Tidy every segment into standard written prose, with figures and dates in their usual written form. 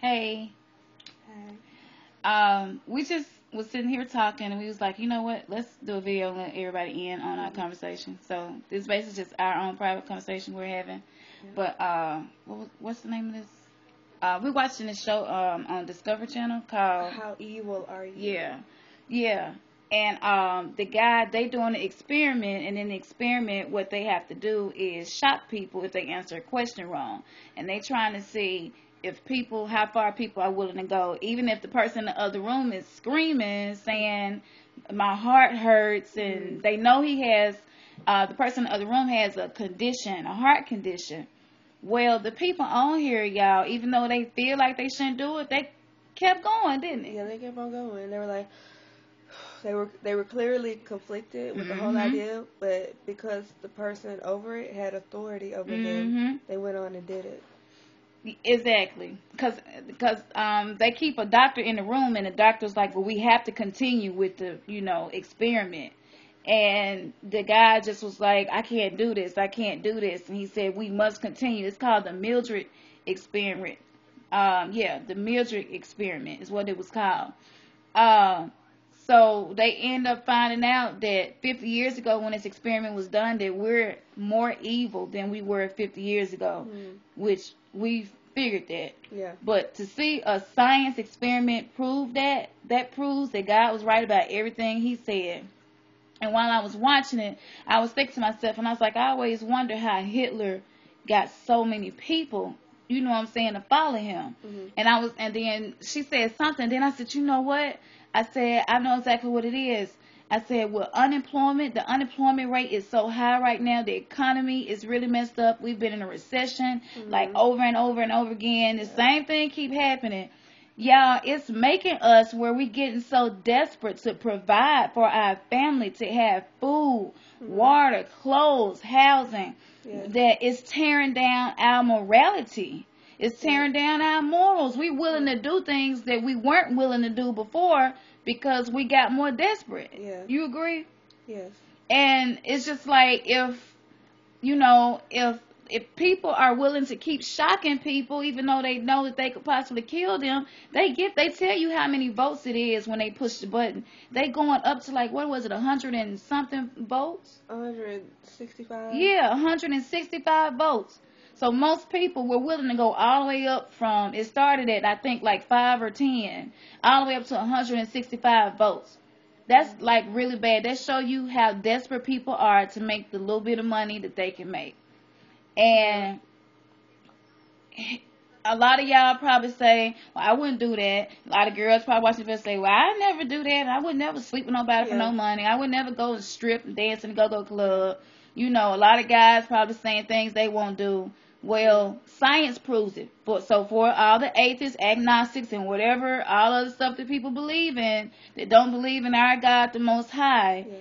Hey, Hey. we just was sitting here talking, and we was like, you know what? Let's do a video and let everybody in on our Mhm. conversation. So this is basically just our own private conversation we're having. Yeah. But what's the name of this? We're watching this show on Discovery Channel called How evil are you? Yeah, yeah. And the guy, they doing an experiment, and in the experiment, what they have to do is shock people if they answer a question wrong, and they trying to see if people, how far people are willing to go, even if the person in the other room is screaming, saying, "My heart hurts," and they know he has, the person in the other room has a condition, a heart condition. Well, the people on here, y'all, even though they feel like they shouldn't do it, they kept going, didn't they? Yeah, they kept on going. They were like, they were clearly conflicted with the whole Mhm. idea, but because the person over it had authority over them, Mhm. they went on and did it. Exactly. Because they keep a doctor in the room, and the doctor's like, "Well, we have to continue with the experiment." And the guy just was like, "I can't do this. I can't do this." And he said, "We must continue." It's called the Mildred experiment. Yeah, the Mildred experiment is what it was called. Um, so they end up finding out that 50 years ago, when this experiment was done, that we're more evil than we were 50 years ago, Mm. which we figured that. Yeah. But to see a science experiment prove that, that proves that God was right about everything he said. And while I was watching it, I was thinking to myself, and I was like, I always wonder how Hitler got so many people, you know what I'm saying, to follow him. Mhm. And then she said something. Then I said, you know what? I said, I know exactly what it is. I said, with unemployment, the unemployment rate is so high right now. The economy is really messed up. We've been in a recession, like Mhm. over and over and over again. The Yeah. same thing keep happening. Y'all, it's making us where we getting so desperate to provide for our family, to have food, Mhm. water, clothes, housing, Yeah. that it's tearing down our morality. It's Yeah. tearing down our morals. We willing to do things that we weren't willing to do before because we got more desperate. Yeah. You agree? Yes. And it's just like, if people are willing to keep shocking people, even though they know that they could possibly kill them, they tell you how many votes it is when they push the button. They going up to, like, what was it, 100 and something votes? 165. Yeah, 165 votes. So most people were willing to go all the way up from, it started at, I think, like 5 or 10, all the way up to 165 votes. That's like really bad. That show you how desperate people are to make the little bit of money that they can make. Yeah. And a lot of y'all probably say, well, I wouldn't do that. A lot of girls probably watching this say, well, I never do that. I would never sleep with nobody for Yeah. no money. I would never go and strip and dance in the go-go club. You know, a lot of guys probably saying things they won't do. Well, science proves it. So for all the atheists, agnostics, and whatever, all other stuff that people believe in, that don't believe in our God the Most High, Yes.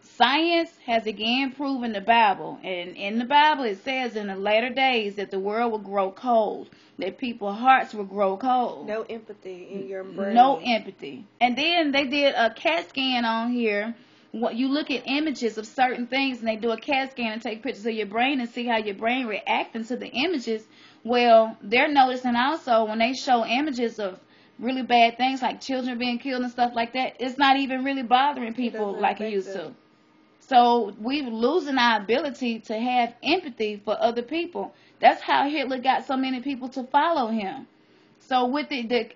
science has again proven the Bible. And in the Bible, it says in the later days that the world will grow cold, that people's hearts will grow cold. No empathy in your No brain. empathy. And then they did a CAT scan on here. What you look at images of certain things, and they do a CAT scan and take pictures of your brain and see how your brain reacting to the images. Well, they're noticing also when they show images of really bad things like children being killed and stuff like that, it's not even really bothering It people doesn't like it affect used them. to. So we're losing our ability to have empathy for other people. That's how Hitler got so many people to follow him. So with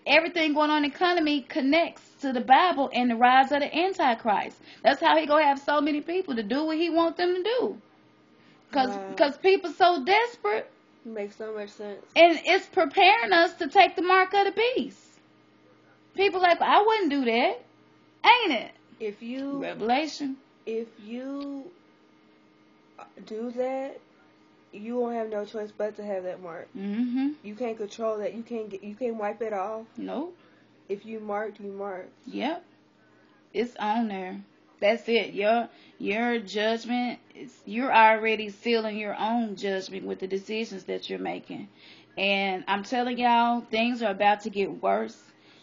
everything going on in the economy connects to the Bible and the rise of the Antichrist. That's how he gonna have so many people to do what he wants them to do. Cause, Wow. cause people so desperate, Makes so much sense. and it's preparing us to take the mark of the beast. People like, I wouldn't do that, ain't it? If you Revelation. if you do that, you won't have no choice but to have that mark. Mm-hmm. You can't control that. You can't wipe it off. Nope. If you marked, you marked. Yep. It's on there. That's it. Your judgment is, you're already sealing your own judgment with the decisions that you're making. And I'm telling y'all, things are about to get worse.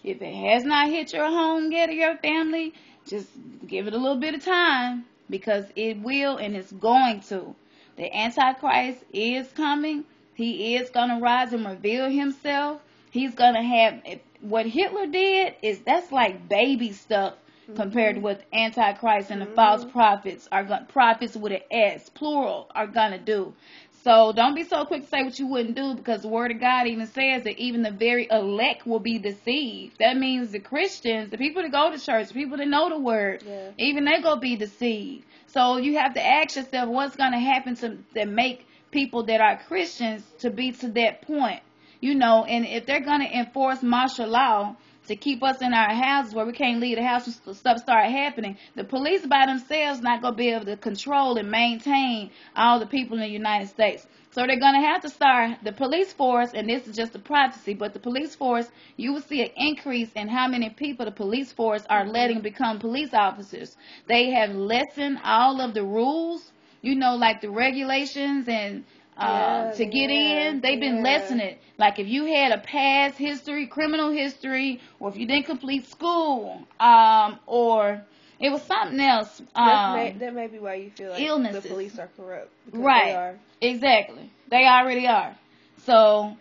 If it has not hit your home yet or your family, just give it a little bit of time, because it will, and it's going to. The Antichrist is coming. He is going to rise and reveal himself. he's gonna have what Hitler did is that's like baby stuff compared to what the Antichrist and the false prophets prophets with an S plural are gonna do. So don't be so quick to say what you wouldn't do, because the word of God even says that even the very elect will be deceived. That means the Christians, the people that go to church, the people that know the word, even they gonna be deceived. So you have to ask yourself what's gonna happen to make people that are Christians to be to that point. And if they're gonna enforce martial law to keep us in our houses where we can't leave the house when stuff start happening, the police by themselves not going to be able to control and maintain all the people in the United States. So they're going to have to start the police force, and this is just a prophecy, but the police force, you will see an increase in how many people the police force are letting become police officers. They have lessened all of the rules, like the regulations and to get in. They've been lessening it. Like if you had a past history, criminal history, or if you didn't complete school, or it was something else. That may be why you feel like illnesses. The police are corrupt. Right. They are. Exactly. They already are. So